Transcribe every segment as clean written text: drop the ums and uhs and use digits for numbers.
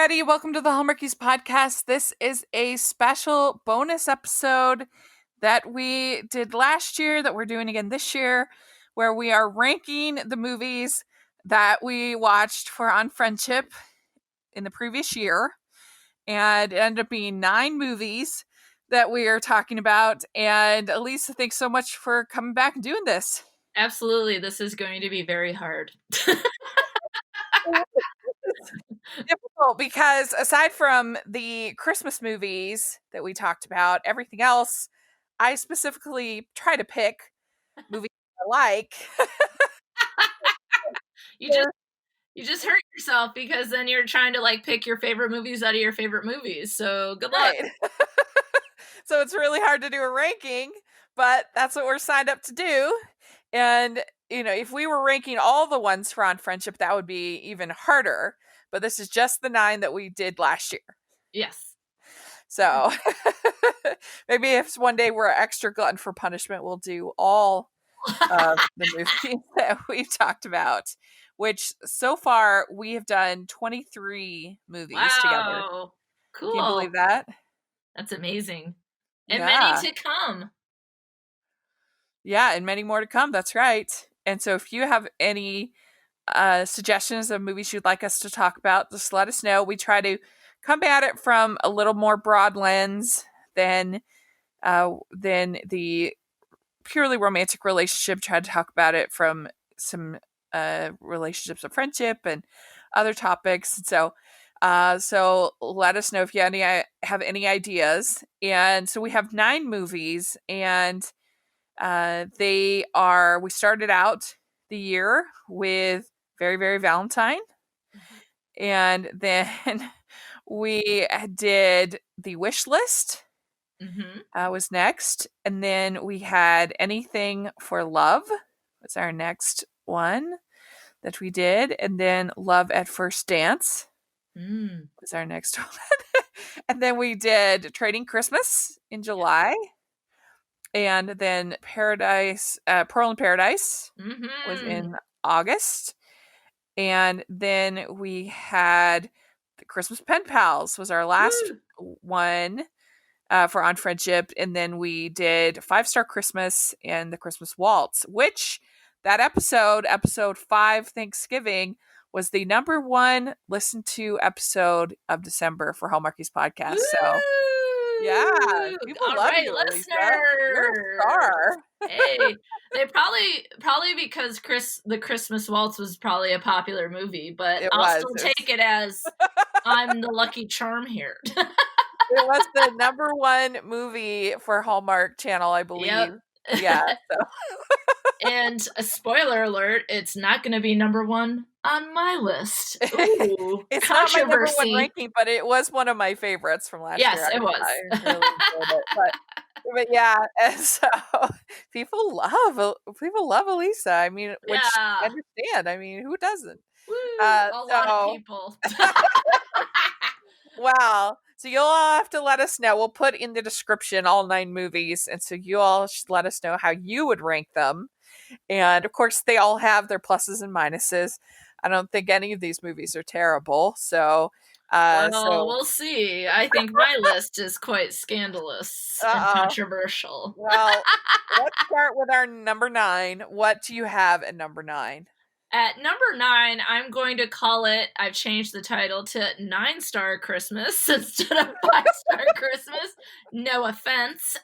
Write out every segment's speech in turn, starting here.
everybody. Welcome to the Hallmarkies podcast. This is a special bonus episode that we did last year that we're doing again this year, where we are ranking the movies that we watched for On Friendship in the previous year. And it ended up being 9 movies that we are talking about. And Alysa, thanks so much for coming back and doing this. Absolutely. This is going to be very hard. Difficult because aside from the Christmas movies that we talked about, everything else, I specifically try to pick movies I like. You just hurt yourself because then you're trying to pick your favorite movies out of your favorite movies. So good luck. Right. So it's really hard to do a ranking, but that's what we're signed up to do. And, if we were ranking all the ones for On Friendship, that would be even harder. But this is just the 9 that we did last year. Yes. So maybe if one day we're extra glutton for punishment, we'll do all of the movies that we've talked about, which so far we have done 23 movies together. Cool. Can you believe that? That's amazing. And many to come. Yeah, and many more to come. That's right. And so if you have any suggestions of movies you'd like us to talk about, just let us know. We try to come at it from a little more broad lens than the purely romantic relationship. Try to talk about it from some relationships of friendship and other topics. So let us know if you have any ideas. And so we have 9 movies, and we started out the year with Very, Very Valentine. Mm-hmm. And then we did The Wish List. Mm-hmm. Was next. And then we had Anything for Love was our next one that we did. And then Love at First Dance was our next one. And then we did Trading Christmas in July. And then Pearl in Paradise was in August. And then we had The Christmas Pen Pals was our last one for On Friendship. And then we did 5 Star Christmas and The Christmas Waltz, which that episode 5 Thanksgiving, was the number 1 listened to episode of December for Hallmarkies podcast. Woo! So yeah, people love you, listeners. You're a star. Hey, they probably because the Christmas Waltz was probably a popular movie, but I'll still take it as I'm the lucky charm here. It was the number 1 movie for Hallmark Channel, I believe. Yep. Yeah. So. And a spoiler alert, it's not going to be number 1 on my list. Ooh, it's not my number 1 ranking, but it was one of my favorites from last year. Yes, it was. I really enjoyed it. But yeah, and so people love Alysa. I mean, which I understand. I mean, who doesn't? Woo, a lot of people. Wow. So you'll all have to let us know. We'll put in the description all 9 movies, and so you all should let us know how you would rank them. And of course, they all have their pluses and minuses. I don't think any of these movies are terrible. So, we'll see. I think my list is quite scandalous and controversial. Well, let's start with our number 9. What do you have at number 9? At number 9, I'm going to call it, I've changed the title to 9 Star Christmas instead of 5 Star Christmas. No offense.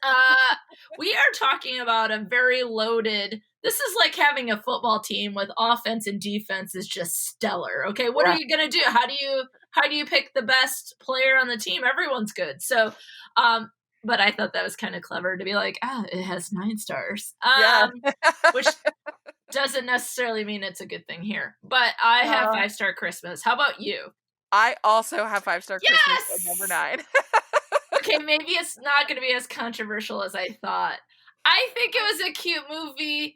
We are talking about a very loaded, this is like having a football team with offense and defense is just stellar. Okay, what are you going to do? How do you pick the best player on the team? Everyone's good. So, but I thought that was kind of clever to be like, it has 9 stars. Which doesn't necessarily mean it's a good thing here. But I have 5 Star Christmas. How about you? I also have 5 Star Christmas at number 9. Okay, maybe it's not going to be as controversial as I thought. I think it was a cute movie.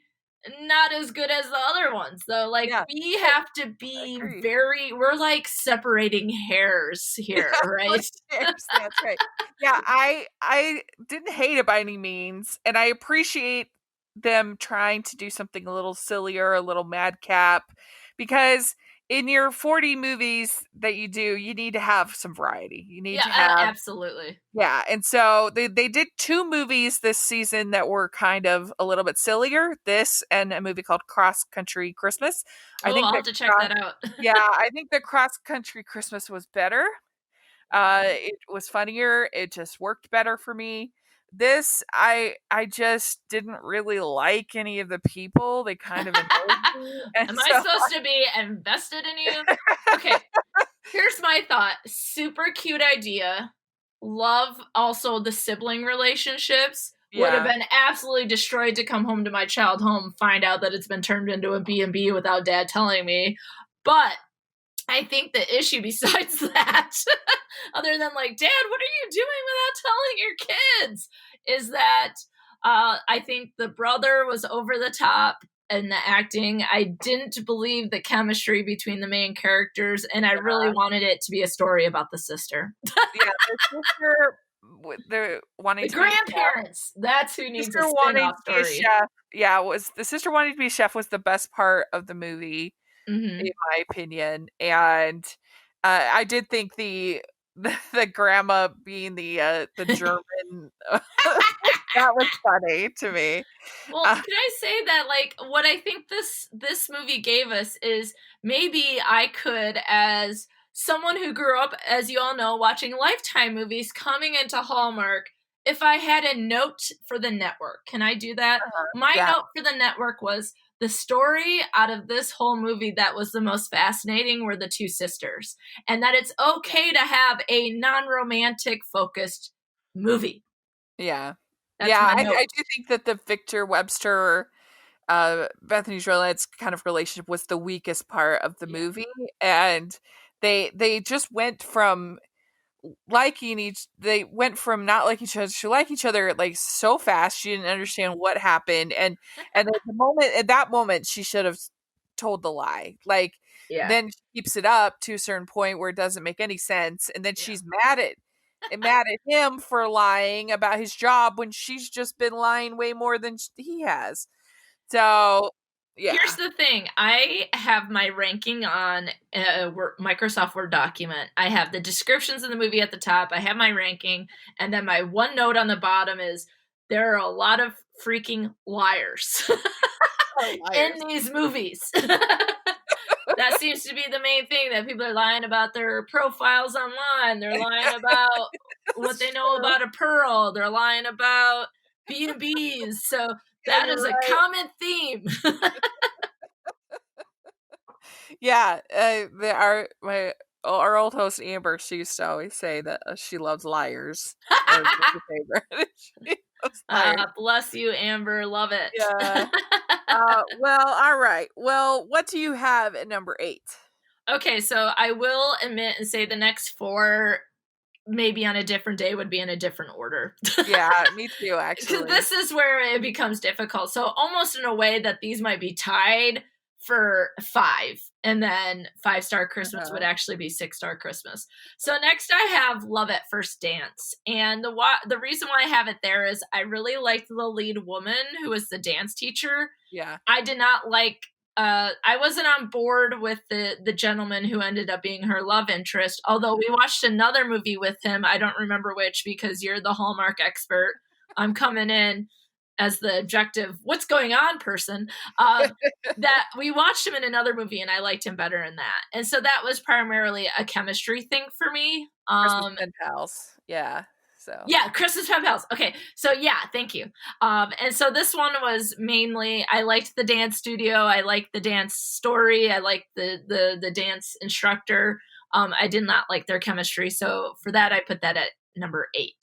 Not as good as the other ones, though. We have to be we're like separating hairs here, right? That's right. Yeah, I didn't hate it by any means, and I appreciate them trying to do something a little sillier, a little madcap, because in your 40 movies that you do, you need to have some variety. You need Yeah, to have, absolutely. yeah. And so they did 2 movies this season that were kind of a little bit sillier. This and a movie called Cross Country Christmas. I Oh, think I'll that have to check that out. yeah, I think the Cross Country Christmas was better. It was funnier. It just worked better for me. This, I just didn't really like any of the people. They kind of annoyed me, and Am I so supposed to be invested in you? Okay, here's my thought. Super cute idea. Love also the sibling relationships. Would have yeah, been absolutely destroyed to come home to my child home, find out that it's been turned into a B&B without dad telling me. But I think the issue besides that, other than like, Dad, what are you doing without telling your kids? Is that I think the brother was over the top in the acting. I didn't believe the chemistry between the main characters, and I really yeah, wanted it to be a story about the sister. yeah. The sister, the wanting The to be a chef, grandparents. That's who needs a sister wanting spin-off to be a story. chef. Yeah, was the sister wanting to be a chef was the best part of the movie, in Hmm. my opinion. And I did think the grandma being the German that was funny to me. Well, Uh, can I say that like what I think this movie gave us is maybe I could, as someone who grew up, as you all know, watching Lifetime movies coming into Hallmark, if I had a note for the network, can I do that? My yeah, note for the network was the story out of this whole movie that was the most fascinating were the two sisters, and that it's yeah, okay to have a non-romantic focused movie. yeah, That's yeah. my I note. do think that the Victor Webster, Bethany Israelite's kind of relationship was the weakest part of the Yeah. movie, and they just went from they went from not like each other to like each other like so fast. She didn't understand what happened, and at that moment she should have told the lie. Like, Yeah. then she keeps it up to a certain point where it doesn't make any sense, and then Yeah. she's mad at him for lying about his job when she's just been lying way more than he has. So Here's yeah. the thing. I have my ranking on a Microsoft Word document. I have the descriptions of the movie at the top. I have my ranking, and then my one note on the bottom is there are a lot of freaking liars Oh, in liars. these movies. That seems to be the main thing, that people are lying about their profiles online. They're lying about what That's they know true. about a pearl. They're lying about B&Bs. So Yeah, that you're is a right. common theme. Yeah, our old host Amber, she used to always say that she loves liars. Or was her favorite. She loves liars. Bless you, Amber. Love it. Yeah. Well, all right. Well, what do you have at number 8? Okay, so I will admit and say the next four, maybe on a different day, would be in a different order. Yeah, me too, Because actually. this is where it becomes difficult. So almost in a way that these might be tied for five, and then 5-star Christmas would Uh-huh. actually be 6-star Christmas. So next I have Love at First Dance, and the reason why I have it there is I really liked the lead woman who was the dance teacher. Yeah. I did not like. I wasn't on board with the gentleman who ended up being her love interest. Although we watched another movie with him, I don't remember which, because you're the Hallmark expert. I'm coming in as the objective, what's going on person. That we watched him in another movie, and I liked him better in that. And so that was primarily a chemistry thing for me. Christmas Pen Pals. Yeah. So, Yeah, Christmas Pen Pals. Okay, so yeah, thank you. And so this one was mainly, I liked the dance studio, I liked the dance story, I liked the dance instructor. I did not like their chemistry, so for that I put that at number 8.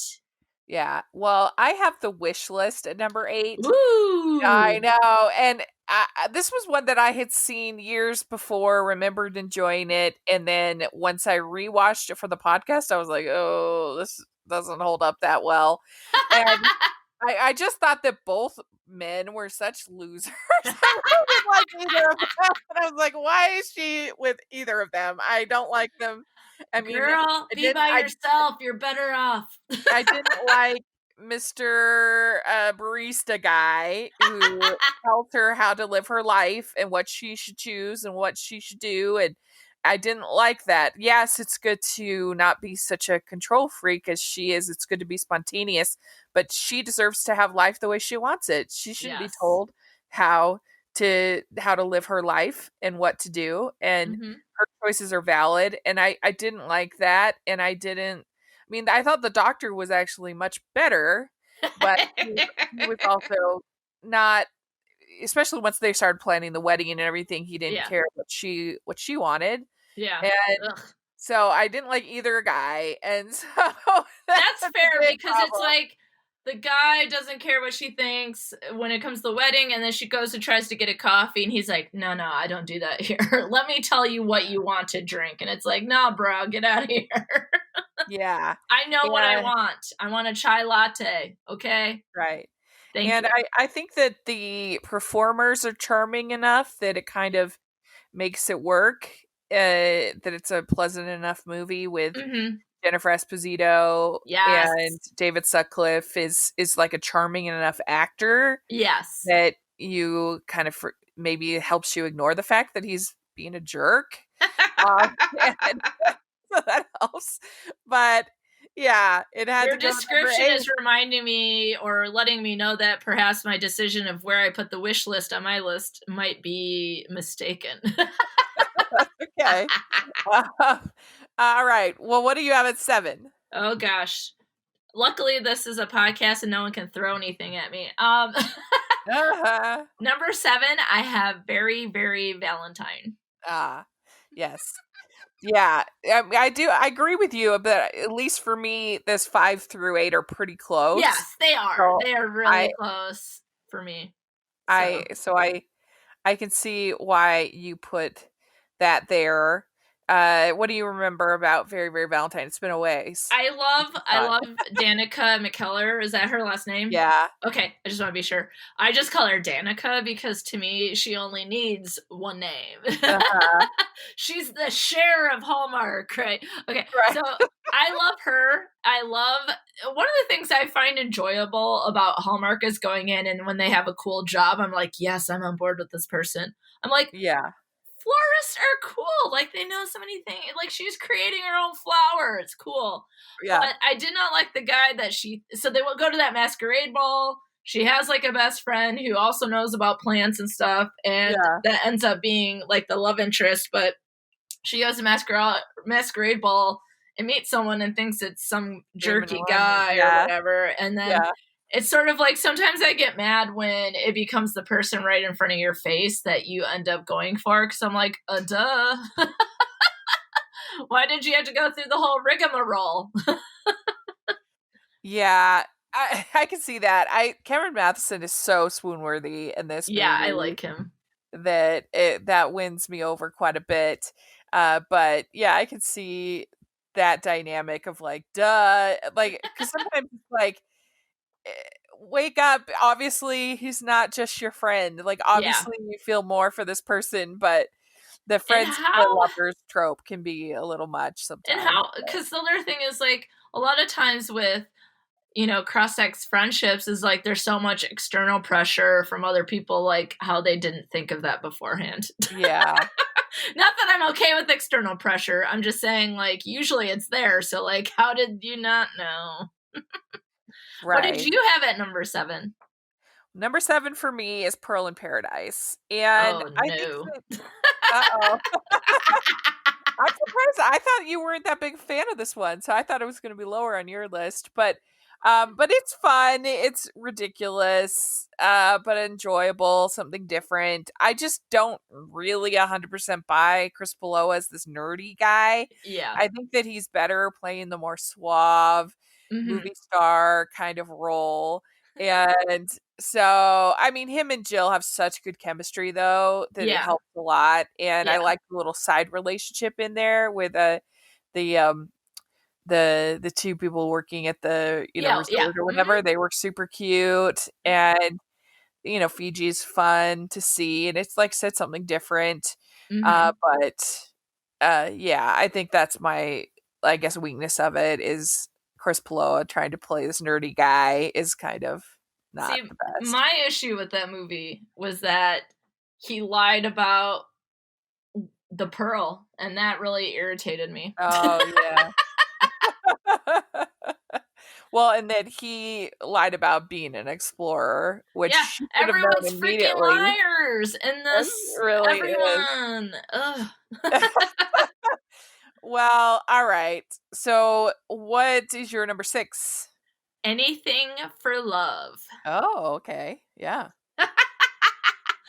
yeah. Well, I have the wish list at number 8. I Ooh, know, and this was one that I had seen years before, remembered enjoying it, and then once I rewatched it for the podcast, I was like, "Oh, this doesn't hold up that well," and I just thought that both men were such losers. I really didn't like either of them, and I was like, "Why is she with either of them? I don't like them." I mean, girl, be by yourself. You're better off. I didn't like Mr. Barista guy who tells her how to live her life and what she should choose and what she should do. And I didn't like that. Yes, it's good to not be such a control freak as she is. It's good to be spontaneous, but she deserves to have life the way she wants it. She shouldn't be Yes. told how to live her life and what to do, and Mm-hmm. her choices are valid, and I didn't like that, and I mean, I thought the doctor was actually much better, but he was also not, especially once they started planning the wedding and everything, he didn't Yeah. care what she wanted. Yeah. And Ugh. so I didn't like either guy. And so that's That's a fair big because it's problem. like the guy doesn't care what she thinks when it comes to the wedding, and then she goes and tries to get a coffee, and he's like, "No, no, I don't do that here. Let me tell you what you want to drink." And it's like, "Nah, bro, get out of here. Yeah. I know what I And want. I want a chai latte. Okay, right. thank And you." I think that the performers are charming enough that it kind of makes it work. That it's a pleasant enough movie with Mm-hmm. Jennifer Esposito, Yes. and David Sutcliffe is like a charming enough actor Yes. that you kind of maybe helps you ignore the fact that he's being a jerk. And so that helps. But yeah, it had Your to go to number description is eight. reminding me or letting me know that perhaps my decision of where I put the wish list on my list might be mistaken. Okay. Uh, all right. Well, what do you have at 7? Oh gosh. Luckily this is a podcast and no one can throw anything at me. Uh-huh. Number 7, I have Very Very Valentine. Ah, yes. Yeah, I do. I agree with you, but at least for me, this 5 through 8 are pretty close. Yes, they are. So They are I, really close for me. So I, so I can see why you put that there. What do you remember about Very Very Valentine? It's been a ways. I Thought. love Danica McKellar. Is that her last name? Yeah. Okay, I just want to be sure. I just call her Danica because to me she only needs one name. Uh-huh. She's the Cher of Hallmark, right? Okay, Right. so I love her. I love one of the things I find enjoyable about Hallmark is going in and when they have a cool job, I'm like, yes, I'm on board with this person. I'm like, Yeah. florists are cool. Like they know so many things. Like she's creating her own flower. It's cool. Yeah. But I did not like the guy that so they will go to that masquerade ball. She has like a best friend who also knows about plants and stuff, and Yeah. that ends up being like the love interest. But she goes to masquerade ball and meets someone and thinks it's some Damon jerky Wayans. guy or Yeah. whatever, and then Yeah. it's sort of like sometimes I get mad when it becomes the person right in front of your face that you end up going for because I'm like, duh. Why did you have to go through the whole rigmarole? Yeah. I can see that. Cameron Matheson is so swoon worthy in this Yeah, I movie like him. that that wins me over quite a bit. But yeah, I can see that dynamic of like, duh, like because sometimes it's like, eh, wake up. Obviously, he's not just your friend. Like, Yeah. obviously, you feel more for this person, but the And friends but how lovers trope can be a little much sometimes. because the other thing is like a lot of times with cross-sex friendships is like there's so much external pressure from other people like how they didn't think of that beforehand. Yeah, Not that I'm okay with external pressure. I'm just saying like usually it's there. So like how did you not know? What did right. you have at number 7? Number 7 for me is Pearl in Paradise, and Oh I think no. that. Uh oh. I'm surprised. I thought you weren't that big fan of this one, so I thought it was going to be lower on your list. But it's fun. It's ridiculous, but enjoyable. Something different. I just don't really 100% buy Chris Below as this nerdy guy. Yeah. I think that he's better playing the more suave Mhm. movie star kind of role. And so, I mean, him and Jill have such good chemistry, though, that it Yeah. helps a lot. And I Yeah. like the little side relationship in there with the the two people working at the Yeah. Yeah. resort or Mhm. whatever. They were super cute, and Fiji's fun to see, and it's like I said, something different. Mhm. But yeah, I think that's my, I guess, weakness of it is Chris Paloa trying to play this nerdy guy is kind of not See, the best. my issue with that movie was that he lied about the pearl, and that really irritated me. Oh, yeah. Well, and then he lied about being an explorer, which Yeah, she should have known everyone's freaking immediately. liars in It this. really is. Everyone. Ugh. Well, all right. So, what is your number 6? Anything for love. Oh, okay. Yeah.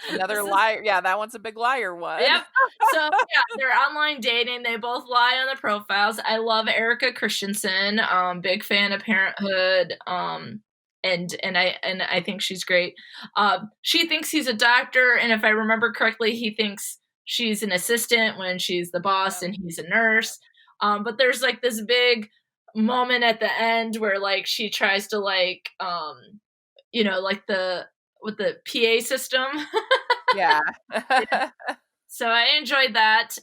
Another This is liar. Yeah, that one's a big liar one. Yep. So yeah, they're online dating. They both lie on the profiles. I love Erica Christensen. Big fan of Parenthood. And I think she's great. She thinks he's a doctor, and if I remember correctly, he thinks she's an assistant when she's the boss Yep, and he's a nurse. But there's like this big moment at the end where like she tries to like like the with the PA system. yeah. So I enjoyed that.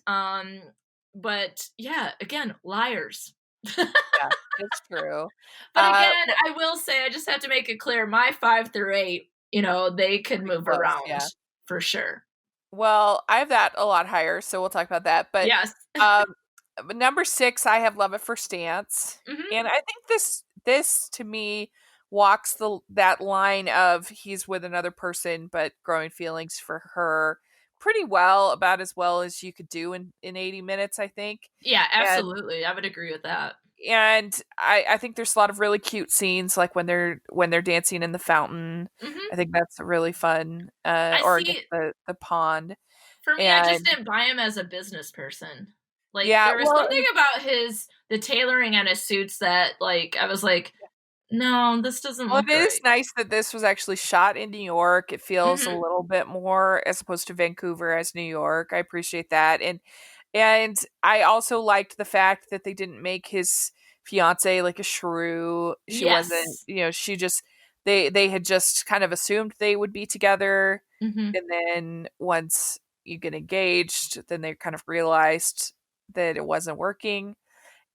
But yeah, again, liars. Yeah, it's true. But again, Well, I will say I just have to make it clear my 5 through 8, they could pretty move close, around yeah. for sure. Well, I have that a lot higher, so we'll talk about that. But Yes. um, number 6, I have Love at First Dance, Hmm. and I think this to me walks that line of he's with another person but growing feelings for her pretty well, about as well as you could do in 80 minutes, I think. Yeah, And absolutely. I would agree with that. I think there's a lot of really cute scenes like when they're dancing in the fountain. Hmm. I think that's really fun. I Or I guess see. the pond. For me, I just And didn't buy him as a business person. Like yeah, there was well, something about the tailoring on his suits that like I was like, no, this doesn't well, it look is right. nice that this was actually shot in New York. It feels a Hmm. little bit more as opposed to Vancouver as New York. I appreciate that. And I also liked the fact that they didn't make his fiance like a shrew. She wasn't, Yes. she just they had just kind of assumed they would be together. Hmm. And then once you get engaged, then they kind of realized that it wasn't working.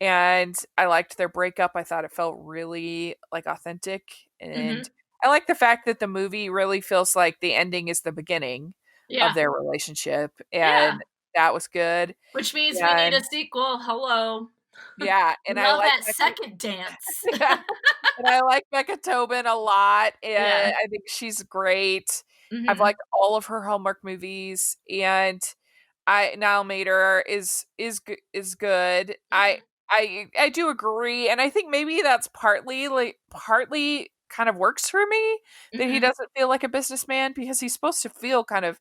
And I liked their breakup. I thought it felt really like authentic, and Hmm. I like the fact that the movie really feels like the ending is the beginning of Yeah. their relationship, Yeah. and that was good. Which means we need And a sequel. Hello. yeah, and I Love like that second dance. yeah, and I like Becca Tobin a lot, Yeah. and I think she's great. I've Hmm. liked all of her Hallmark movies, and I Nile Mater is good. I do agree, and I think maybe that's partly kind of works for me that he Hmm. doesn't feel like a businessman because he's supposed to feel kind of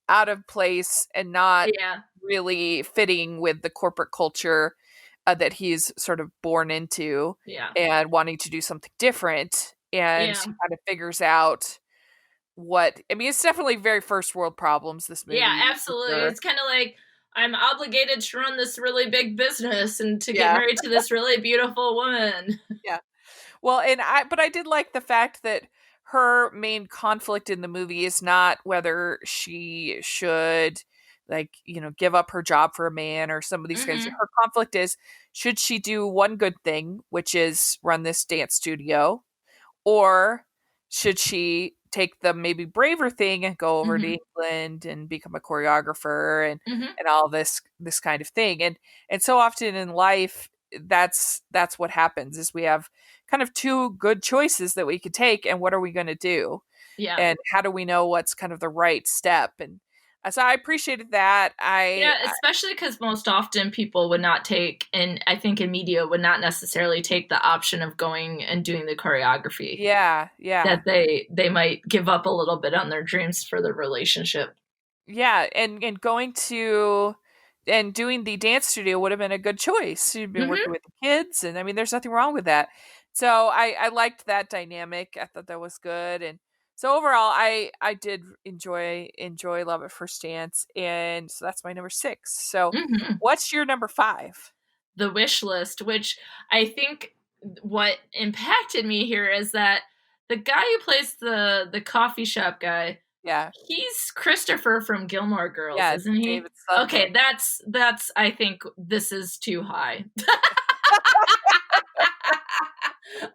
out of place and not Yeah. really fitting with the corporate culture that he's sort of born into Yeah. and wanting to do something different. And Yeah. he kind of figures out what I mean. It's definitely very first world problems. This Yeah, movie, for absolutely. sure. It's kind of like I'm obligated to run this really big business and to get Yeah, married to this really beautiful woman. yeah. Well, but I did like the fact that her main conflict in the movie is not whether she should give up her job for a man or some of these guys. Hmm. Her conflict is should she do one good thing, which is run this dance studio, or should she take the maybe braver thing and go over to Hmm. England and become a choreographer Hmm. and all this kind of thing. And so often in life that's what happens is we have kind of two good choices that we could take, and what are we going to do? Yeah. And how do we know what's kind of the right step? And so I appreciated that. Yeah, especially because most often people would not take, and I think in media would not necessarily take the option of going and doing the choreography. Yeah, That yeah. they might give up a little bit on their dreams for the relationship. Yeah, and going to and doing the dance studio would have been a good choice. You'd been working Hmm. with the kids, and I mean, there's nothing wrong with that. So I liked that dynamic. I thought that was good, and so overall, I did enjoy Love at First Dance, and so that's my number 6. So, Hmm. what's your number 5? The wish list, which I think what impacted me here is that the guy who plays the coffee shop guy, Yeah, he's Christopher from Gilmore Girls, yeah, isn't he? David Sussman. Okay, that's I think this is too high.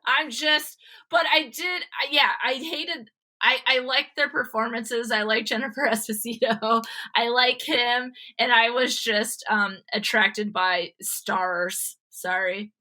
I'm just, but I did, yeah, I hated. I like their performances. I like Jennifer Esposito. I like him, and I was just attracted by stars. Sorry.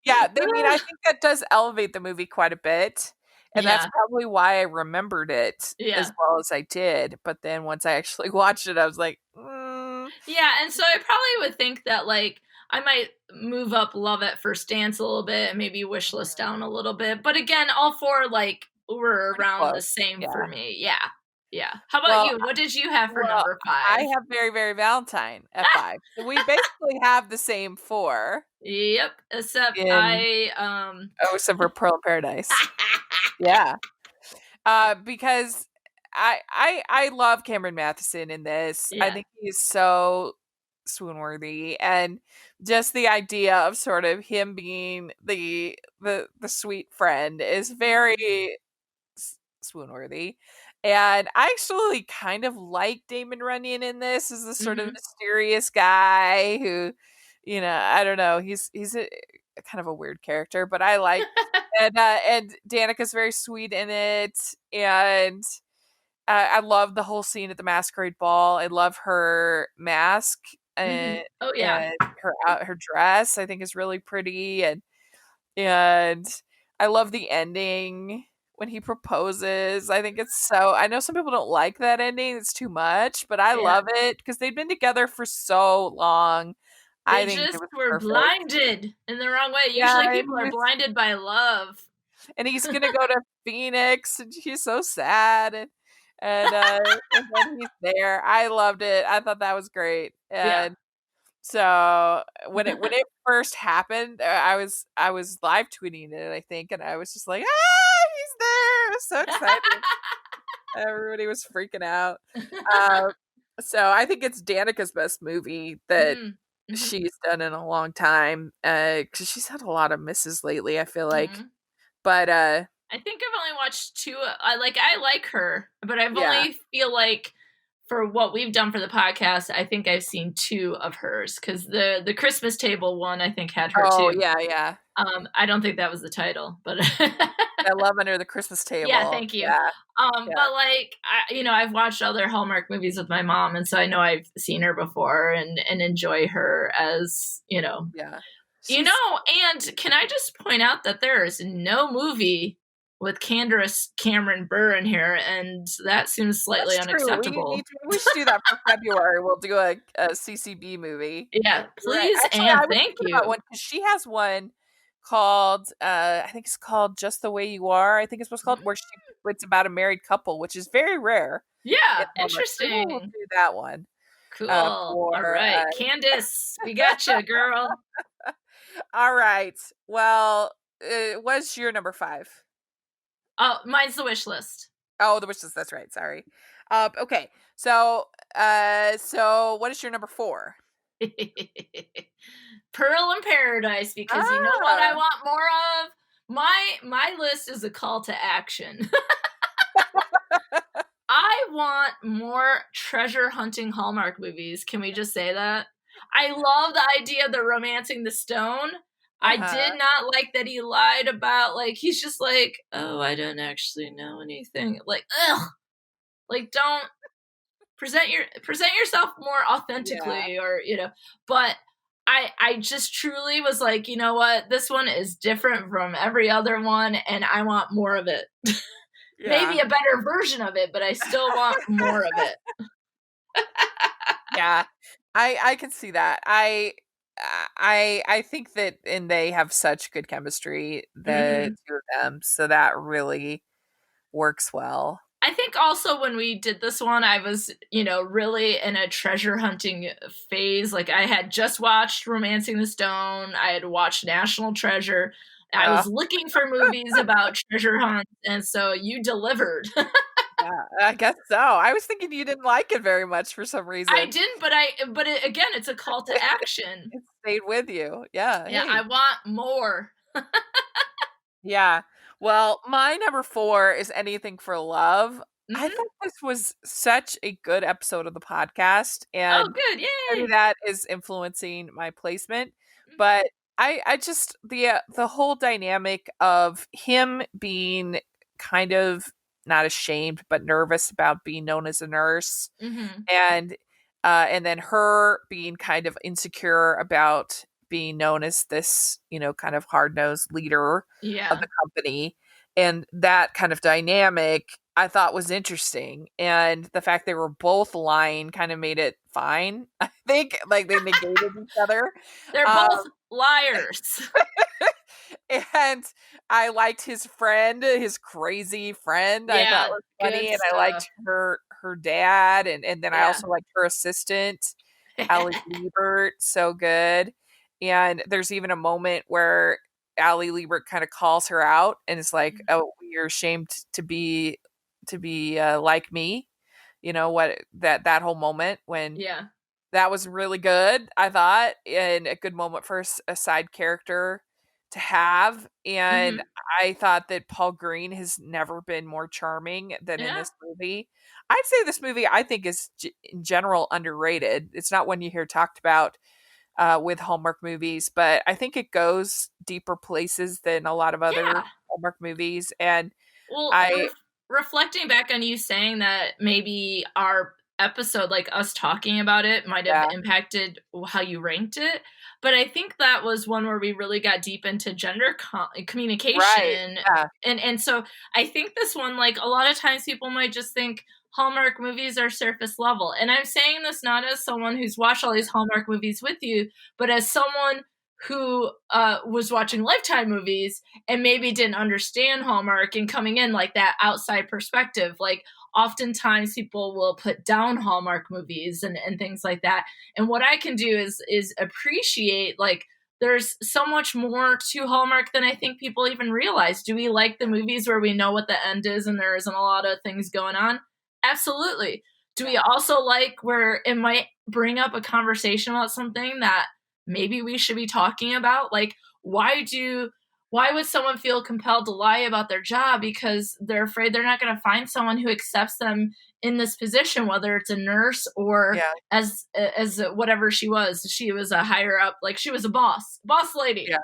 Yeah, I mean, I think that does elevate the movie quite a bit, and that's Yeah. probably why I remembered it as Yeah. well as I did, but then once I actually watched it, I was like, "Mm." Yeah, and so I probably would think that, like, I might move up Love at First Dance a little bit and maybe Wishlist Mhm. down a little bit, but again, all four, like, were Pretty around the close, same for yeah. me. Yeah. Yeah. How about Well you? What did you have for well, number I 5? have Very, Very Valentine at 5. So we basically have the same 4 Yep, except in I, Oh, except for Pearl in Paradise. Yeah. Because I love Cameron Matheson in this. I Yeah. think he's so swoon worthy, and just the idea of sort of him being the sweet friend is very swoon worthy. And I actually kind of like Damon Runyon in this as this sort of Mhm. mysterious guy who, I don't know, he's a kind of a weird character, but I like and Danica's very sweet in it, and I love the whole scene at the masquerade ball. I love her mask and Mhm. Oh, yeah. and her dress. I think is really pretty, and I love the ending when he proposes. I think it's so. I know some people don't like that ending. It's too much, but I Yeah. love it because they've been together for so long. I They think it just was were perfect. blinded in the wrong way. Yeah, Usually people are blinded by love. and he's gonna go to Phoenix, and she's so sad, and then he's there. I loved it. I thought that was great, Yeah. and so when it first happened, I was live tweeting it, I think, and I was just like, he's there! I was so excited. Everybody was freaking out. Uh, so I think it's Danica's best movie that Mm. Mhm. she's done in a long time, because she's had a lot of misses lately, I feel like. Mhm. But, I think I've only watched 2. I like her, but I've yeah. only feel like for what we've done for the podcast, I think I've seen 2 of hers because the Christmas table one I think had her Oh, too. yeah, yeah. I don't think that was the title, but I love Under the Christmas yeah, Table. thank you. Yeah, yeah, But like I've watched other Hallmark movies with my mom, and so I know I've seen her before and enjoy her as yeah. You She's know, and can I just point out that there is no movie with Candace Cameron Burr in here, and that seems slightly That's true. unacceptable. We should do that for February. We'll do a CCB movie. Yeah, You're right. please Actually, and I was thank thinking about one you. because she has one called, I think it's called Just the Way You Are. I think it's what's called, where it's about a married couple, which is very rare in Yeah, Hallmark. So maybe we'll interesting. do that one. Cool. All For right, Candace, we got you, girl. all right. Well, what's your number 5? Oh, mine's the wish list. Oh, the wishes. That's right. Sorry. Okay. So what is your number 4? Pearl in Paradise, because you know what I Ah. want more of? My list is a call to action. I want more treasure hunting Hallmark movies. Can we just say that? I love the idea of the romancing the stone. I Uh-huh. did not like that he lied about, like, he's just like, oh, I don't actually know anything. Like, ugh. Like, don't present yourself more Yeah. authentically, or but I just truly was like, you know what, this one is different from every other one, and I want more of it. Maybe Yeah. a better version of it, but I still want more of it. Yeah. I can see that. I think that and they have such good chemistry, the Hmm. 2 of them, so that really works well. I think also when we did this one, I was, really in a treasure hunting phase. Like, I had just watched Romancing the Stone, I had watched National Treasure. I Uh, was looking for movies about treasure hunts, and so you delivered. yeah, I guess so. I was thinking you didn't like it very much for some I reason. didn't, but again, it's a call to action. It stayed with you. Yeah, Yeah, I hey. want more. Yeah. Well, my number 4 is Anything for Love. I Hmm. thought this was such a good episode of the podcast, Oh, and good, maybe yay. that is influencing my placement, Mhm. but I just the whole dynamic of him being kind of not ashamed but nervous about being known as a nurse, Mm-hmm. and then her being kind of insecure about being known as this, kind of hard-nosed leader of Yeah. the company, and that kind of dynamic I thought was interesting, and the fact they were both lying kind of made it fine. I think like they negated each other. They're um both liars. and I liked his friend, his crazy friend. I thought Yeah, was good funny, and I stuff. liked her dad, and then I Yeah. also liked her assistant, Allie Liebert, so good. And there's even a moment where Allie Liebert kind of calls her out and is like, "Oh, you're ashamed to be like me." What that whole moment when Yeah. that was really good, I thought, and a good moment for a side character to have. And Mm-hmm. I thought that Paul Green has never been more charming than in Yeah. this movie. I'd say this movie, I think, is in general underrated. It's not one you hear talked about with Hallmark movies, but I think it goes deeper places than a lot of other Yeah. Hallmark movies. And Well, I, reflecting back on you saying that maybe our episode, like us talking about it, might have yeah, impacted how you ranked it. But I think that was one where we really got deep into gender right, communication. yeah, And so I think this one, like a lot of times people might just think Hallmark movies are surface level. And I'm saying this not as someone who's watched all these Hallmark movies with you, but as someone who was watching Lifetime movies and maybe didn't understand Hallmark and coming in like that outside perspective. Like oftentimes people will put down Hallmark movies and things like that. And what I can do is appreciate like there's so much more to Hallmark than I think people even realize. Do we like the movies where we know what the end is and there isn't a lot of things going on? Absolutely. Do we yeah, also like where it might bring up a conversation about something that maybe we should be talking about? Like, why would someone feel compelled to lie about their job because they're afraid they're not going to find someone who accepts them in this position, whether it's a nurse or yeah, as whatever she was a higher up, like she was a boss lady. yeah,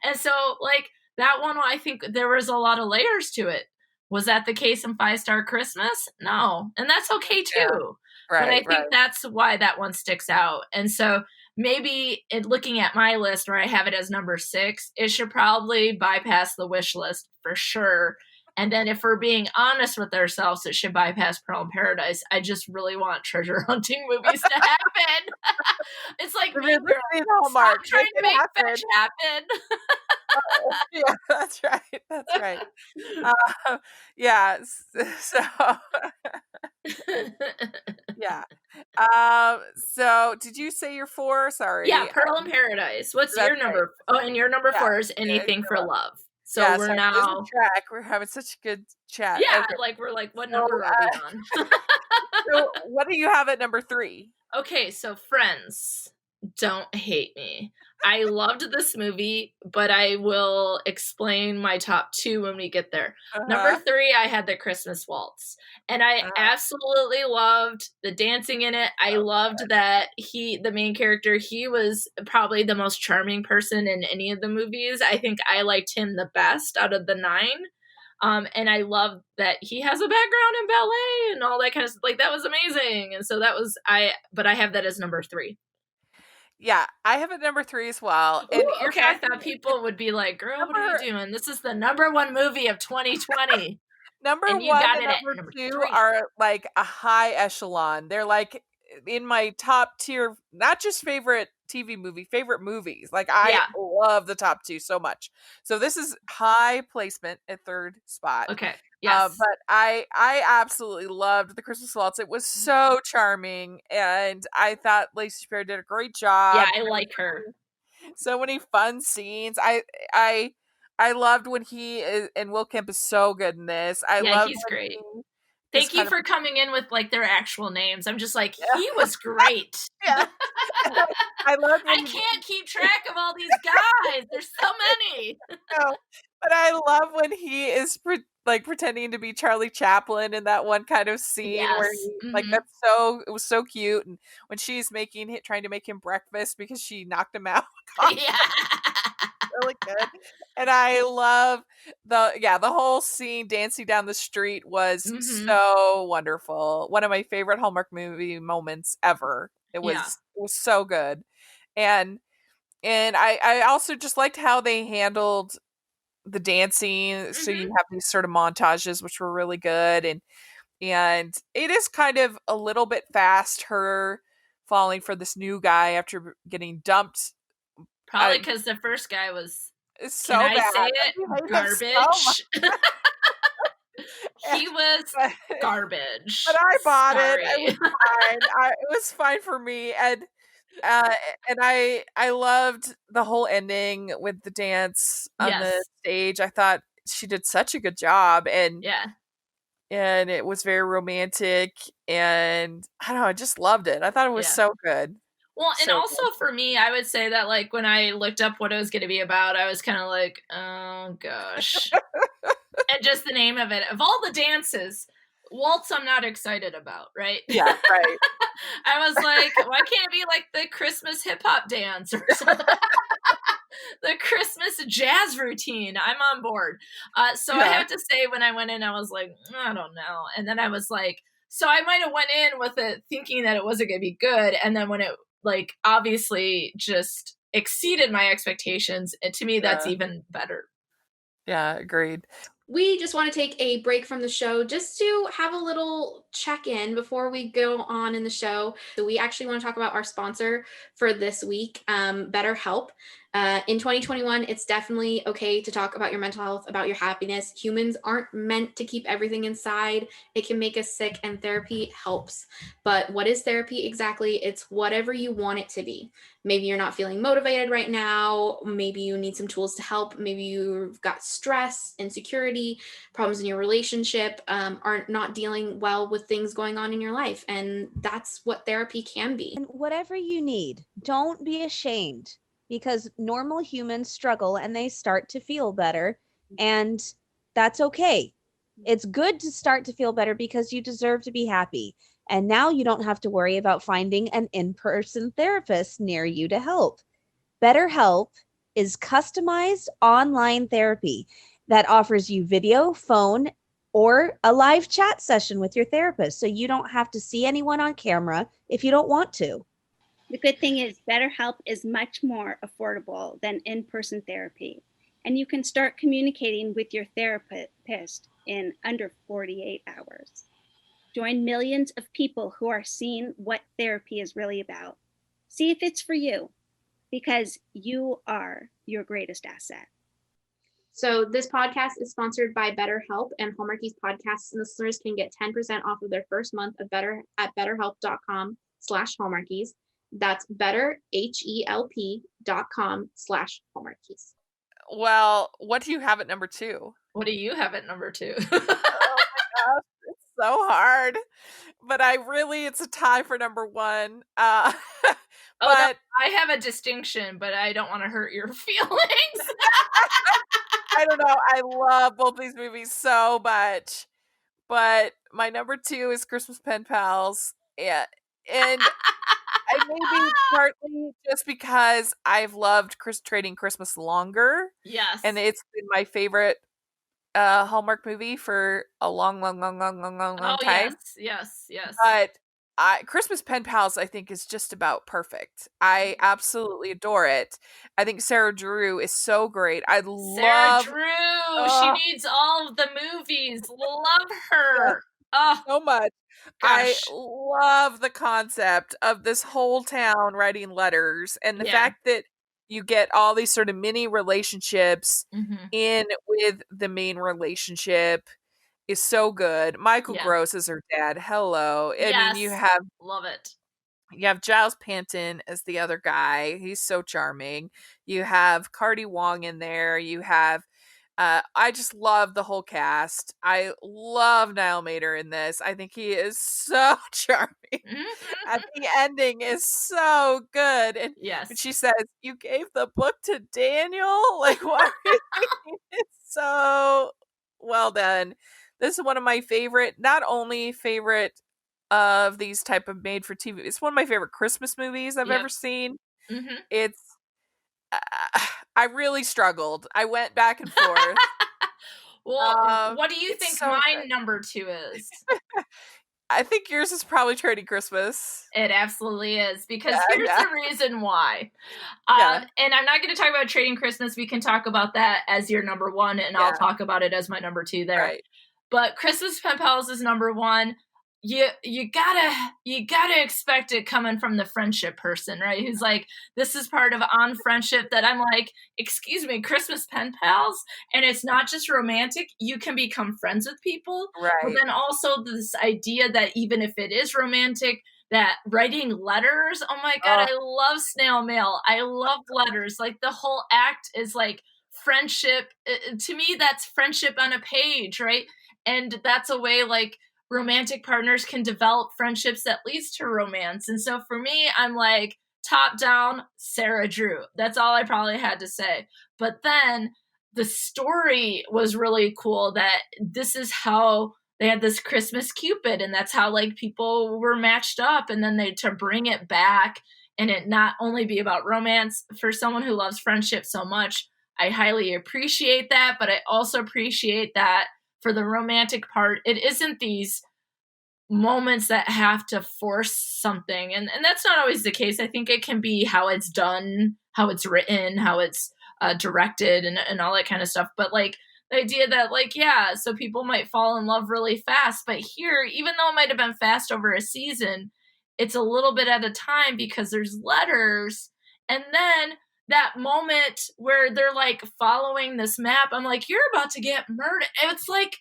And so like that one, I think there was a lot of layers to it. Was that the case in Five Star Christmas? No, and that's okay yeah, too. But I right, think right, that's why that one sticks out. And so maybe looking at my list where I have it as number 6, it should probably bypass the wish list for sure. And then if we're being honest with ourselves, it should bypass Pearl in Paradise. I just really want treasure hunting movies to happen. It's like if Mean you're Girls. listening, Stop Hallmark, trying make to it make happen. fetch happen. Yeah, that's right. That's right. Yeah. So, yeah. So did you say your four? Yeah, Sorry. Pearl in Paradise. What's That's your right. number? Oh, and your number Yeah. 4 is Yeah, Anything for Love. So yeah, we're sorry. Losing now, track. We're having such a good chat. yeah, Okay. like we're like, what So, number are we on? so what do you have at number 3? Okay, so Friends, don't hate me. I loved this movie, but I will explain my top 2 when we get there. Number Uh-huh. 3, I had The Christmas Waltz, and I Uh-huh. absolutely loved the dancing in it. I Oh, loved that the main character, he was probably the most charming person in any of the movies. I think I liked him the best out of the 9. And I love that he has a background in ballet and all that kind of stuff. Like that was amazing. And so that was but I have that as number 3. yeah, I have a number 3 as well. And Ooh, you're okay. I talking thought people would be like, girl, what are you number doing? This is the number 1 movie of 2020. number And you 1 got and it at number number 2 3. are like a high echelon. They're like in my top tier, not just favorite TV movie, favorite movies. Like I Yeah. love the top 2 so much. So this is high placement at 3rd spot. Okay. Yes. But I absolutely loved the Christmas waltz. It was so charming, and I thought Lacey Spear did a great Yeah, job. I There like her. were so many fun scenes. I I loved when he is, and Will Kemp is so good in this. I Yeah, loved he's when great. he just Thank you kind of for coming in with like their actual names. I'm just like, yeah, he was great. yeah. I loved I when he can't keep track of all these guys. There's so many. no, But I love when he is pretending to be Charlie Chaplin in that one kind of scene where Yes. he it was so cute. And when she's trying to make him breakfast because she knocked him out. Yeah. Really good. And I love the whole scene dancing down the street was so wonderful. One of my favorite Hallmark movie moments ever. It was so good. And I also just liked how they handled the dancing. So you have these sort of montages which were really good, and it is kind of a little bit fast, her falling for this new guy after getting dumped. Probably because the first guy was, It's can so I bad. say it? I hate him so much. Garbage. He was garbage. But I bought it. It Sorry. was fine. It was fine for me, and I loved the whole ending with the dance on the Yes. stage. I thought she did such a good job, and Yeah. it was very romantic, and I don't know, I just loved it. I thought it was so good. Well, and So also good. for me, I would say that like when I looked up what it was going to be about, I was kind of like, oh gosh. And just the name of it, of all the dances, waltz I'm not excited about, right? Yeah, right. I was like, why can't it be like the Christmas hip hop dance or something? The Christmas jazz routine. I'm on board. So I have to say, when I went in, I was like, I don't know. And then I was like, so I might have went in with it thinking that it wasn't going to be good. And then when it like obviously just exceeded my expectations, and to me, that's even better. Yeah, agreed. We just want to take a break from the show just to have a little check-in before we go on in the show. So we actually want to talk about our sponsor for this week, BetterHelp. In 2021, it's definitely okay to talk about your mental health, about your happiness. Humans aren't meant to keep everything inside. It can make us sick, and therapy helps. But what is therapy exactly? It's whatever you want it to be. Maybe you're not feeling motivated right now. Maybe you need some tools to help. Maybe you've got stress, insecurity, problems in your relationship, aren't not dealing well with things going on in your life. And that's what therapy can be. And whatever you need, don't be ashamed, because normal humans struggle and they start to feel better, and that's okay. It's good to start to feel better because you deserve to be happy. And now you don't have to worry about finding an in-person therapist near you to help. BetterHelp is customized online therapy that offers you video, phone, or a live chat session with your therapist, so you don't have to see anyone on camera if you don't want to. The good thing is BetterHelp is much more affordable than in-person therapy, and you can start communicating with your therapist in under 48 hours. Join millions of people who are seeing what therapy is really about. See if it's for you, because you are your greatest asset. So this podcast is sponsored by BetterHelp, and Hallmarkies podcasts listeners can get 10% off of their first month of Better at betterhelp.com/Hallmarkies. That's betterhelp.com/Hallmarkies. Well, what do you have at number 2? What do you have at number 2? Oh my gosh, it's so hard. But it's a tie for number 1. But I have a distinction, but I don't want to hurt your feelings. I don't know. I love both these movies so much. But my number 2 is Christmas Pen Pals. Yeah. And I maybe partly just because I've loved Trading Christmas longer. Yes. And it's been my favorite Hallmark movie for a long time. Yes. But Christmas Pen Pals, I think, is just about perfect. I absolutely adore it. I think Sarah Drew is so great. Sarah Drew. She needs all of the movies. Love her. Oh, so much. Gosh. I love the concept of this whole town writing letters, and the fact that you get all these sort of mini relationships in with the main relationship is so good. Michael Gross is her dad. Hello. I mean, you have love it. You have Giles Panton as the other guy. He's so charming. You have Cardi Wong in there. You have I just love the whole cast. I love Niall Mater in this. I think he is so charming. And the ending is so good. And when she says, "You gave the book to Daniel," like, why are you thinking it's so well done. This is one of my favorite, not only favorite of these type of made for TV, it's one of my favorite Christmas movies I've ever seen. Mm-hmm. It's I really struggled. I went back and forth. Well, what do you It's think so my good. number 2 is? I think yours is probably Trading Christmas. It absolutely is, because Yeah, here's yeah. the reason why. Yeah. And I'm not going to talk about Trading Christmas. We can talk about that as your number 1, and I'll Yeah. talk about it as my number 2 there. Right. But Christmas Pen Pals is number 1. You gotta expect it coming from the friendship person, right? Who's like, this is part of on friendship that I'm like, excuse me, Christmas Pen Pals, and it's not just romantic. You can become friends with people, but Right. then also this idea that even if it is romantic, that writing letters, oh my god, I love snail mail. I love letters. Like, the whole act is like friendship. To me, that's friendship on a page, right? And that's a way like romantic partners can develop friendships that leads to romance. And so for me, I'm like, top down, Sarah Drew. That's all I probably had to say. But then the story was really cool, that this is how they had this Christmas Cupid, and that's how like people were matched up, and then they to bring it back and it not only be about romance. For someone who loves friendship so much, I highly appreciate that, but I also appreciate that for the romantic part, it isn't these moments that have to force something. And that's not always the case. I think it can be how it's done, how it's written, how it's directed, and all that kind of stuff. But like the idea that like, yeah, so people might fall in love really fast. But here, even though it might have been fast over a season, it's a little bit at a time because there's letters. And then that moment where they're like following this map, I'm like, you're about to get murdered. It's like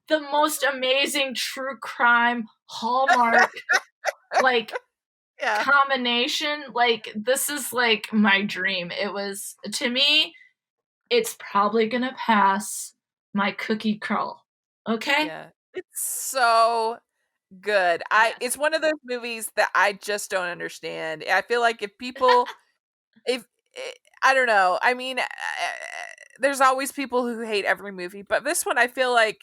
the most amazing true crime Hallmark like combination. Like, this is like my dream. It was, to me, it's probably gonna pass my cookie crawl. Okay? Yeah. It's so good. It's one of those movies that I just don't understand. I feel like if people if I don't know. I mean, there's always people who hate every movie, but this one I feel like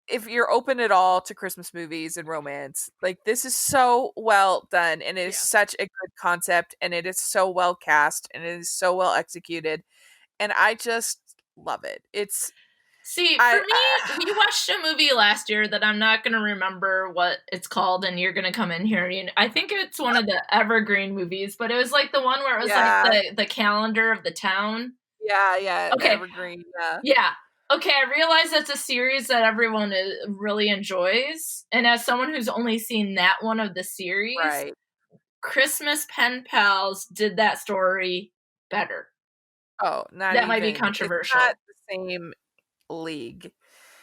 if you're open at all to Christmas movies and romance, like, this is so well done, and it is such a good concept, and it is so well cast, and it is so well executed, and I just love it. It's See, for me, we watched a movie last year that I'm not going to remember what it's called, and you're going to come in here. I think it's one of the evergreen movies, but it was like the one where it was like the calendar of the town. Yeah. Okay. Evergreen. Yeah. Okay, I realize that's a series that everyone really enjoys, and as someone who's only seen that one of the series, right. Christmas Pen Pals did that story better. Oh, that might be controversial. It's not the same league.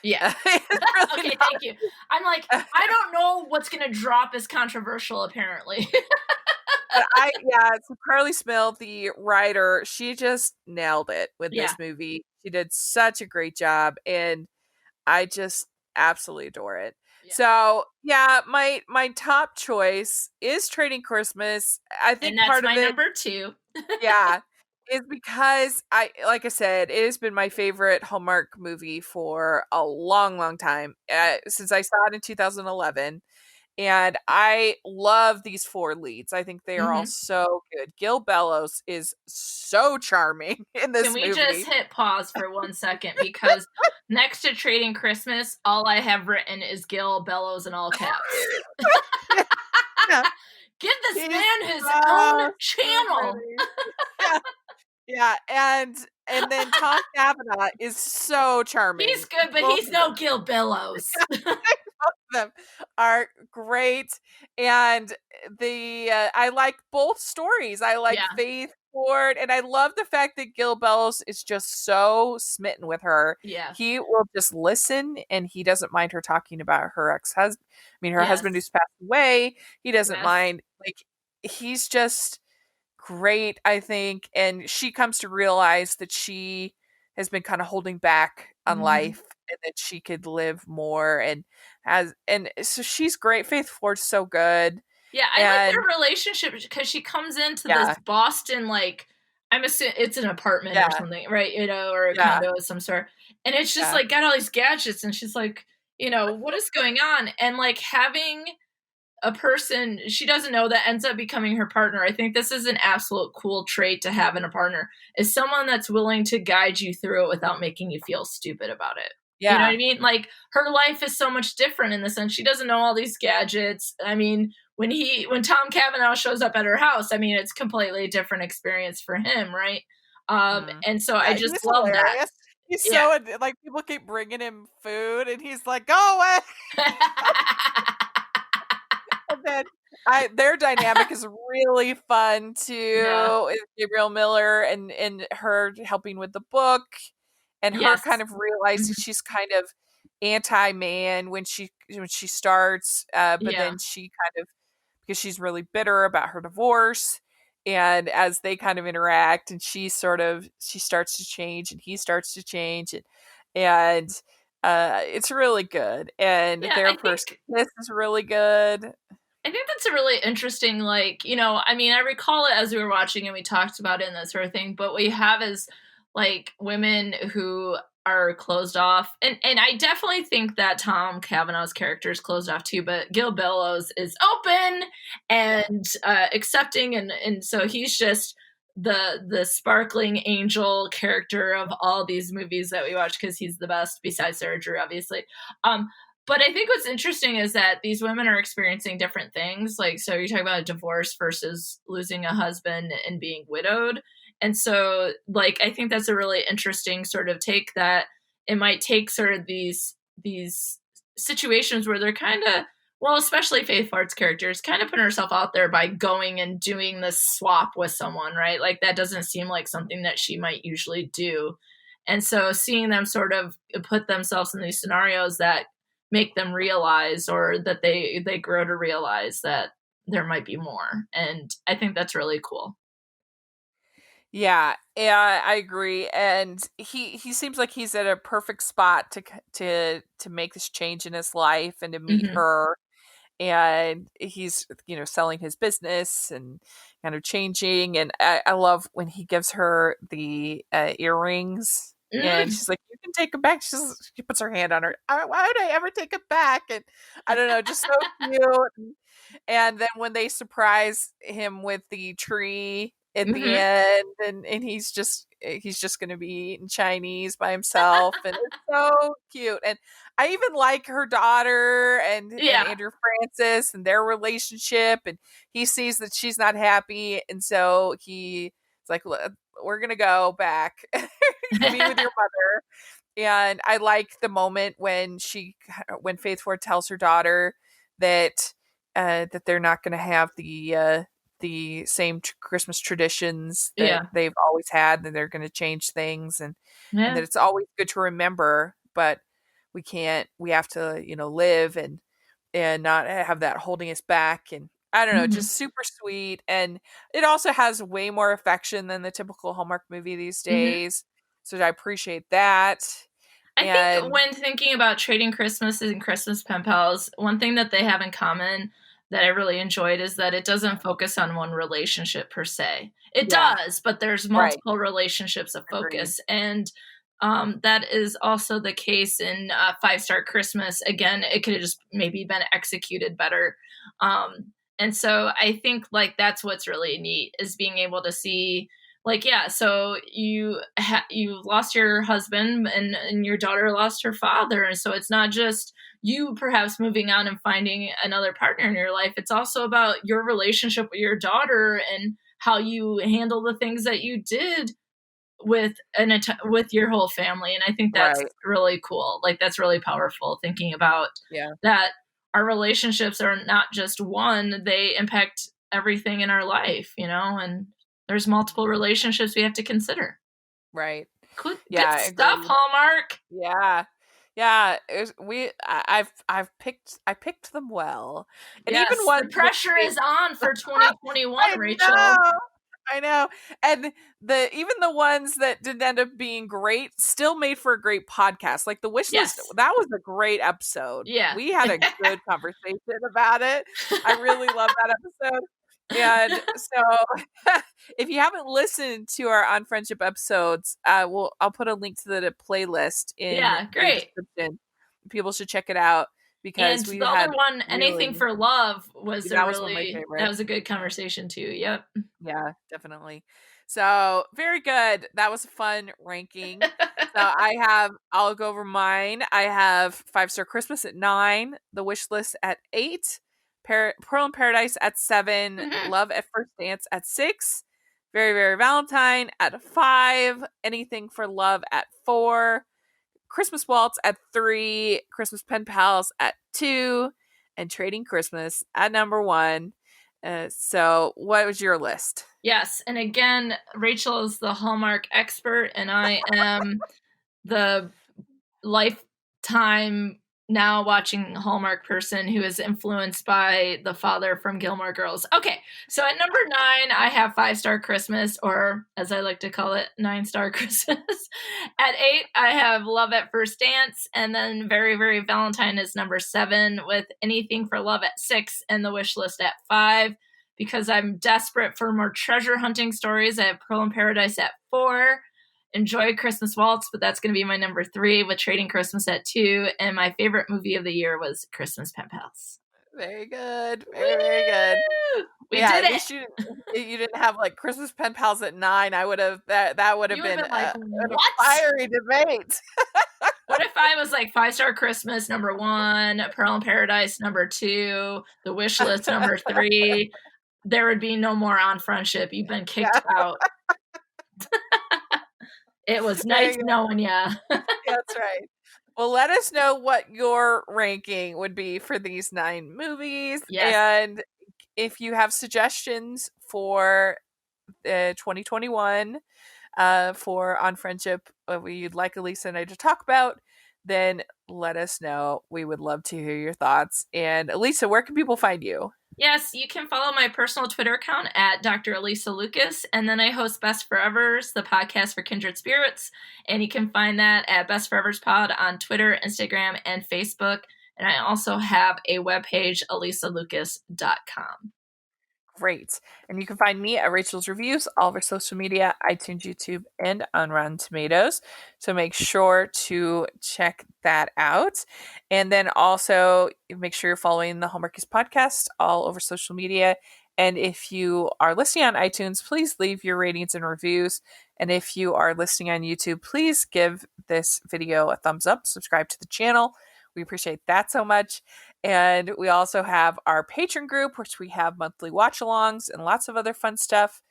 Yeah. Really okay, thank you. I'm like, I don't know what's gonna drop as controversial, apparently. But so Carly Smith, the writer, she just nailed it with this movie. She did such a great job, and I just absolutely adore it. Yeah. So my top choice is Trading Christmas. I think and that's part my of it, number 2. is because like I said, it has been my favorite Hallmark movie for a long, long time, since I saw it in 2011. And I love these 4 leads. I think they are all so good. Gil Bellows is so charming in this movie. Can we just hit pause for 1 second? Because next to Trading Christmas, all I have written is Gil Bellows in all caps. Give this man his own channel. Yeah, and then Tom Cavanaugh is so charming. He's good, but he's no Gil Bellows. Both of them are great, and I like both stories. I like Faith Ford, and I love the fact that Gil Bellows is just so smitten with her. Yeah, he will just listen, and he doesn't mind her talking about her ex-husband. I mean, her husband who's passed away. He doesn't mind. Like, he's just great, I think, and she comes to realize that she has been kind of holding back on life, and that she could live more, and so she's great. Faith Ford's so good. Yeah, I like their relationship because she comes into this Boston, like, I'm assuming it's an apartment Yeah. or something, right? Or a Yeah. condo of some sort. And it's just Yeah. like got all these gadgets, and she's like, what is going on? And like having a person she doesn't know that ends up becoming her partner. I think this is an absolute cool trait to have in a partner, is someone that's willing to guide you through it without making you feel stupid about it. You know what I mean? Like, her life is so much different in the sense she doesn't know all these gadgets. I mean, when Tom Cavanaugh shows up at her house, I mean, it's completely different experience for him, right? And so I just he's love that. hilarious. He's so like, people keep bringing him food, and he's like, "Go away." And then their dynamic is really fun too. With Gabriel Miller and her helping with the book, and her kind of realizing she's kind of anti-man when she starts, but then she kind of, because she's really bitter about her divorce, and as they kind of interact, and she starts to change, and he starts to change, and it's really good, and their first kiss is really good. I think that's a really interesting, like, I mean, I recall it as we were watching and we talked about it and that sort of thing, but what you have is like women who are closed off. And I definitely think that Tom Cavanaugh's character is closed off too, but Gil Bellows is open and accepting. And so he's just the sparkling angel character of all these movies that we watch, because he's the best besides Sarah Drew, obviously. But I think what's interesting is that these women are experiencing different things. Like, so you're talking about a divorce versus losing a husband and being widowed. And so, like, I think that's a really interesting sort of take, that it might take sort of these situations where they're kind of, well, especially Faith Fart's character is kind of putting herself out there by going and doing this swap with someone, right? Like, that doesn't seem like something that she might usually do. And so seeing them sort of put themselves in these scenarios that make them realize, or that they grow to realize that there might be more. And I think that's really cool. Yeah, I agree. And he seems like he's at a perfect spot to make this change in his life and to meet her. And he's, selling his business and kind of changing. And I love when he gives her the earrings. And she's like, "You can take them back." She puts her hand on her. Why would I ever take it back? And I don't know, just so cute. And then when they surprise him with the tree at the end, and he's just going to be eating Chinese by himself, and it's so cute. And I even like her daughter and Andrew Francis and their relationship. And he sees that she's not happy, and so he's like, "We're gonna go back, be with your mother." And I like the moment when Faith Ford tells her daughter that that they're not going to have the same Christmas traditions that they've always had, and they're going to change things, and that it's always good to remember, but we have to, live and not have that holding us back. And I don't know, just super sweet. And it also has way more affection than the typical Hallmark movie these days. So I appreciate that. I think when thinking about trading Christmases and Christmas pen pals, one thing that they have in common that I really enjoyed is that it doesn't focus on one relationship per se. It does, but there's multiple relationships of focus. And that is also the case in 5-Star Christmas. Again, it could have just maybe been executed better. And so I think like that's what's really neat, is being able to see, like, so you lost your husband, and your daughter lost her father. And so it's not just you perhaps moving on and finding another partner in your life. It's also about your relationship with your daughter and how you handle the things that you did with your whole family. And I think that's really cool. Like, that's really powerful, thinking about that our relationships are not just one, they impact everything in our life, and there's multiple relationships we have to consider. Right. Good stuff, Hallmark. Yeah. I picked them well. And yes, even the pressure is on for 2021, Rachel. I know. And even the ones that didn't end up being great still made for a great podcast. Like the wish list, that was a great episode. Yeah. We had a good conversation about it. I really love that episode. And so if you haven't listened to our On Friendship episodes, I'll put a link to the playlist in the great. description. People should check it out because And we the had other one, Anything for Love, was that was one of my that favorites. was a good conversation too. Yep. Yeah, definitely. So very good. That was a fun ranking. So I'll go over mine. I have 5-Star Christmas at 9, The Wish List at 8, Pearl in Paradise at 7, Mhm. Love at First Dance at 6, Very Very Valentine at 5, Anything for Love at 4, Christmas Waltz at 3, Christmas Pen Pals at 2, and Trading Christmas at number 1. So what was your list? Yes, and again, Rachel is the Hallmark expert, and I am the lifetime now watching Hallmark person who is influenced by the father from Gilmore Girls. Okay, so at number 9, I have 5-Star Christmas, or as I like to call it, 9-Star Christmas. At 8, I have Love at First Dance, and then Very Very Valentine is number 7, with Anything for Love at 6, and The Wish List at 5. Because I'm desperate for more treasure hunting stories, I have Pearl in Paradise at 4. Enjoy Christmas Waltz, but that's going to be my number 3, with Trading Christmas at 2. And my favorite movie of the year was Christmas Pen Pals. Very good. Very, very good. We Yeah, did at it. least you didn't have like Christmas Pen Pals at 9. I would have that would have You would been have been like, a what? fiery debate. What if I was like 5-Star Christmas number 1, Pearl in Paradise number 2, The Wish List number 3? There would be no more On Friendship. You've been kicked out. It was nice knowing ya. That's right. Well, let us know what your ranking would be for these 9 movies. Yes. And if you have suggestions for 2021 for On Friendship, you'd like Alysa and I to talk about, then let us know. We would love to hear your thoughts. And Alysa, where can people find you? Yes, you can follow my personal Twitter account at Dr. Alysa Lucas, and then I host Best Forevers, the podcast for kindred spirits, and you can find that at Best Forevers Pod on Twitter, Instagram, and Facebook. And I also have a webpage, alysalucas.com. Great. And you can find me at Rachel's Reviews, all of our social media, iTunes, YouTube, and on Rotten Tomatoes. So make sure to check that out. And then also make sure you're following the Hallmarkies podcast all over social media. And if you are listening on iTunes, please leave your ratings and reviews. And if you are listening on YouTube, please give this video a thumbs up, subscribe to the channel. We appreciate that so much. And we also have our Patreon group, which we have monthly watch-alongs and lots of other fun stuff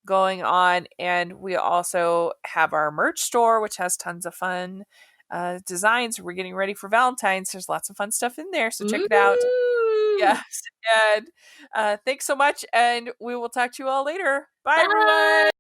going on. And we also have our merch store, which has tons of fun designs. We're getting ready for Valentine's. There's lots of fun stuff in there, so check it out. Yes. And thanks so much, and we will talk to you all later. Bye. Everyone.